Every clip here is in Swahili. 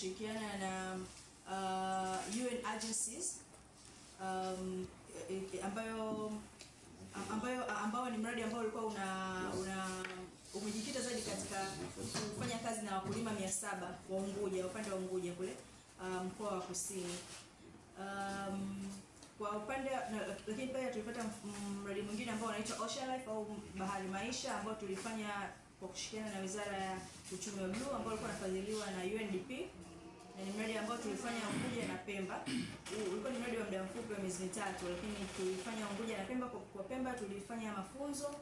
kushirikiana na UN agencies ambao ni mradi ambao ulikuwa umejikita zaidi katika kufanya kazi na wakulima 700 wa Unguja, upande wa Unguja kule mkoa wa Kusini. Kwa upande lakini pia tulipata mradi mwingine ambao unaitwa Ocean Life au Bahari Maisha, ambao tulifanya kwa kushirikiana na Wizara ya Uchumi wa Bluu, ambao ulikuwa unafadhiliwa na UNDP. Na ni mradi ambao tulifanya Unguja na Pemba. Ulikuwa ni mradi wa muda mfupi wa miezi 3, lakini tulifanya Unguja na Pemba. Kwa Pemba tulifanya mafunzo,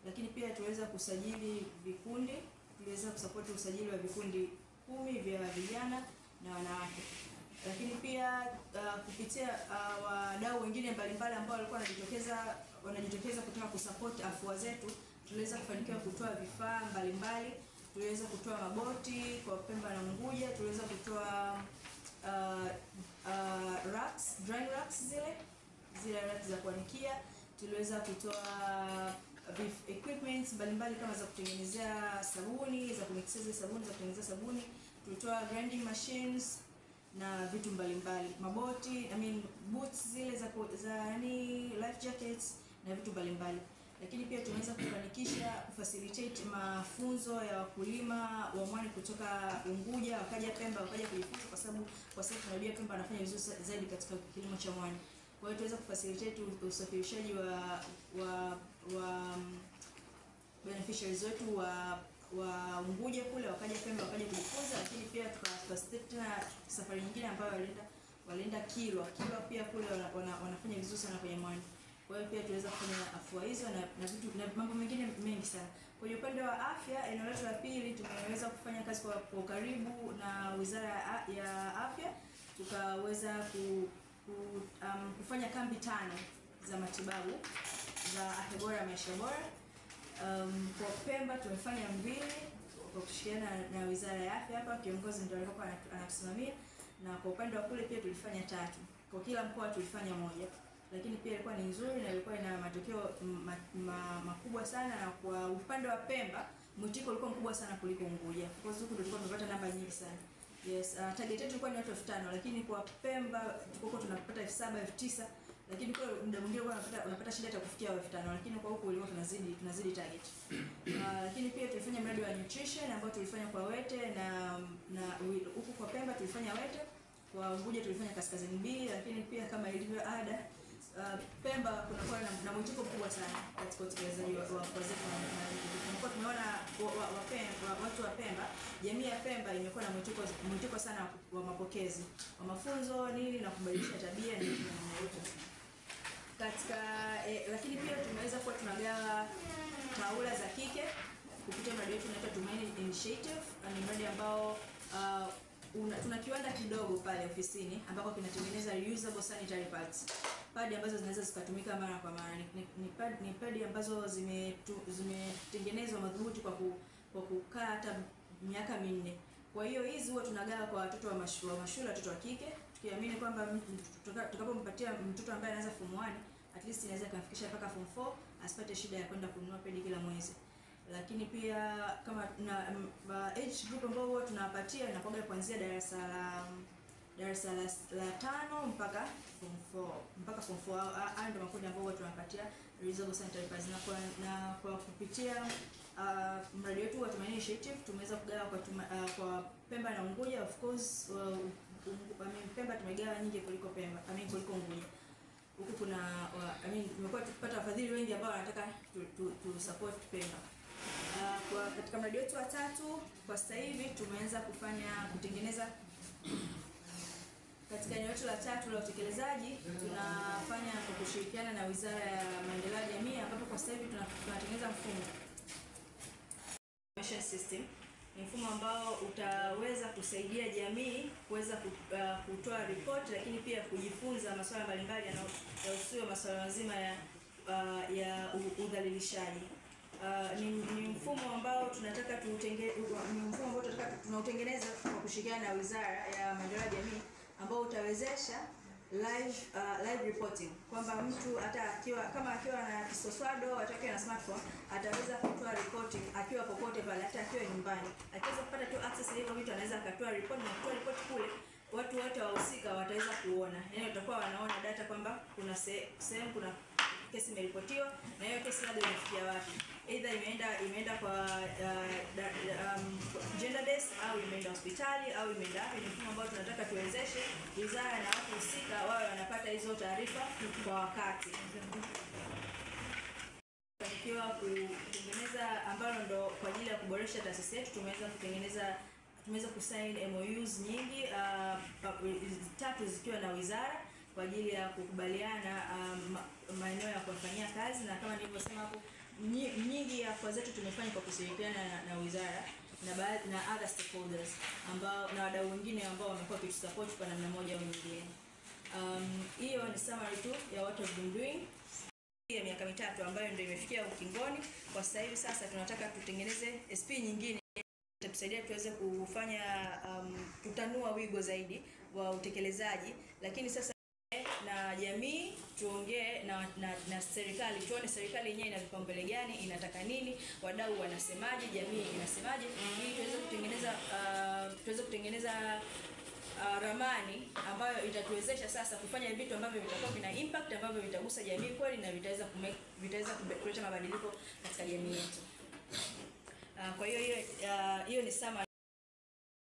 lakini pia tuweza kusajili vikundi, tuliweza kusupport usajili wa vikundi 10 vya vijana na wanawake. Lakini pia kupitia wadau wengine mbalimbali ambao walikuwa wanajitokeza kutaka kusupport afua zetu, tuliweza kufanikiwa kutoa vifaa mbalimbali. Tuliweza kutoa maboti kwa Pemba na Unguja, tuliweza kutoa racks, drying racks, zile racks za kuanikia. Tuliweza kutoa equipments mbalimbali kama za kutengenezea sabuni, za kumixia sabuni, za kutengenezea sabuni. Tulitoa grinding machines na vitu mbalimbali, maboti, boots zile za life jackets na vitu mbalimbali. Lakini pia tunaweza kufacilitate mafunzo ya wakulima wa mwani kutoka Unguja wakaja Pemba wakaja kujifunza, kwa sababu kwa sasa tunajua Pemba anafanya vizuri zaidi katika kilimo cha mwani. Kwa hiyo tunaweza kufacilitate usafirishaji wa beneficiaries wetu wa Unguja kule wakaja Pemba wakaja kujifunza, lakini pia tukafacilitate safari nyingine ambayo walienda Kilwa pia kule wanafanya vizuri sana kwenye mwani. Kwa hiyo pia tuweza kufanya afua hizo na mambo mengine mengi sana. Kwenye upande wa afya, eneo letu la pili, tumeweza kufanya kazi kwa karibu na Wizara ya Afya. Tukaweza kufanya kambi 5 za matibabu za afya bora, maisha bora. Kwa Pemba tumefanya 2 kwa kushirikiana na Wizara ya Afya, hapa kiongozi ndio alikuwa anatusimamia, na kwa upande wa kule pia tulifanya 3. Kwa kila mkoa tulifanya 1. Lakini pia ilikuwa ni nzuri na ilikuwa ina matokeo makubwa sana. Na kwa upande wa Pemba mwitiko ulikuwa mkubwa sana kuliko Unguja. Kwa sababu tulikuwa tumepata namba nyingi sana. Yes, target yetu ilikuwa ni watu 5000, lakini kwa Pemba tulikuwa tunapata 7000, 9000, lakini kwa muda mwingine unapata shida hata kufikia 5000, lakini kwa huko ilikuwa tunazidi target. Lakini pia tulifanya mradi wa nutrition ambao tulifanya kwa Wete na huko kwa Pemba tulifanya Wete, kwa Unguja tulifanya Kaskazini B, lakini pia kama ilivyo ada Pemba kunakuwa na mwitiko mkubwa sana katika utekelezaji wa afua zetu. Tulikuwa tumeona watu wa Pemba, jamii ya Pemba imekuwa na mwitiko sana wa mapokezi, wa mafunzo na kubadilisha tabia katika lakini pia tumeweza kuwa tunagawa taulo za kike kupitia mradi wetu unaitwa Tumaini Initiative. Ni mradi ambao tuna kiwanda kidogo pale ofisini ambako kinatengeneza reusable sanitary pads. Padi ambazo zinaweza zikatumika mara kwa mara. Ni padi ambazo zimetengenezwa madhubuti kwa kukaa hata miaka 4. Kwa hiyo hizi huwa tunagawa kwa watoto wa mashule, watoto wa kike, tukiamini kwamba tutakapompatia mtoto ambaye anaanza form 1 at least inaweza kumfikisha mpaka form 4 asipate shida ya kwenda kununua pedi kila mwezi. Lakini pia kama age group ambao huwa tunawapatia inakuwa kuanzia darasa la 5 mpaka form 4 ndio makundi ambao huwa tunawapatia reusable sanitary pads. Na kwa kupitia mradi wetu wa Tumaini Initiative tumeweza kugawa kwa Pemba na Unguja. Of course Pemba tumegawa nyingi kuliko kuliko Unguja. Huku kuna tumekuwa tukipata wafadhili wengi ambao wanataka tu support Pemba. Katika mradi wetu wa 3 kwa sasa hivi tumeanza kutengeneza katika eneo letu la 3 la utekelezaji. Tunafanya kwa kushirikiana na Wizara ya Maendeleo ya Jamii, ambapo kwa sasa hivi tunatengeneza mfumo information system. Ni mfumo ambao utaweza kusaidia jamii kuweza kutoa report, lakini pia kujifunza masuala mbalimbali yanayohusu masuala mazima ya udhalilishaji. Ni mfumo ambao tunataka tunautengeneza kwa kushirikiana na Wizara ya Maendeleo ya Jamii, ambao utawezesha live reporting, kwamba mtu hata akiwa na kisoswado atake na smartphone ataweza kutoa reporting akiwa popote pale, hata akiwa nyumbani. Akiweza kupata tu access hiyo vitu, anaweza akatoa report, na kutoa report kule watu wote wahusika wataweza kuona. Yaani watakuwa wanaona data kwamba kuna sehemu kuna kesi imeripotiwa na hiyo kesi labda imefikia wapi. Either imeenda kwa gender desk au imeenda hospitali au imeenda wapi. Ni mfumo ambao tunataka tuwezeshe wizara na watu husika wawe wanapata hizo taarifa kwa wakati. Tukiwa kutengeneza ambalo ndo kwa ajili ya kuboresha taasisi yetu, tumeweza kusign MOUs nyingi 3 zikiwa na wizara kwa ajili ya kukubaliana maeneo ya kufanyia kazi, na kama nilivyosema hapo, nyingi ya kwa zetu tumefanya kwa kushirikiana na wizara na other stakeholders ambao na wadau wengine ambao wamekuwa wakitusupport kwa namna moja au nyingine. Hiyo ni summary tu ya what we've been doing ya miaka 3 ambayo ndio imefikia ukingoni. Kwa sasa hivi sasa tunataka tutengeneze SP nyingine itatusaidia tuweze kufanya kutanua wigo zaidi wa utekelezaji, lakini sasa na jamii tuongee na serikali, tuone serikali yenyewe ina vipaumbele gani, inataka nini, wadau wanasemaje, jamii inasemaje, ili tuweze kutengeneza ramani ambayo itatuwezesha sasa kufanya vitu ambavyo vitakuwa vina impact, ambavyo vitagusa jamii kweli na vitaweza kuleta mabadiliko katika jamii yetu. Kwa hiyo ni summary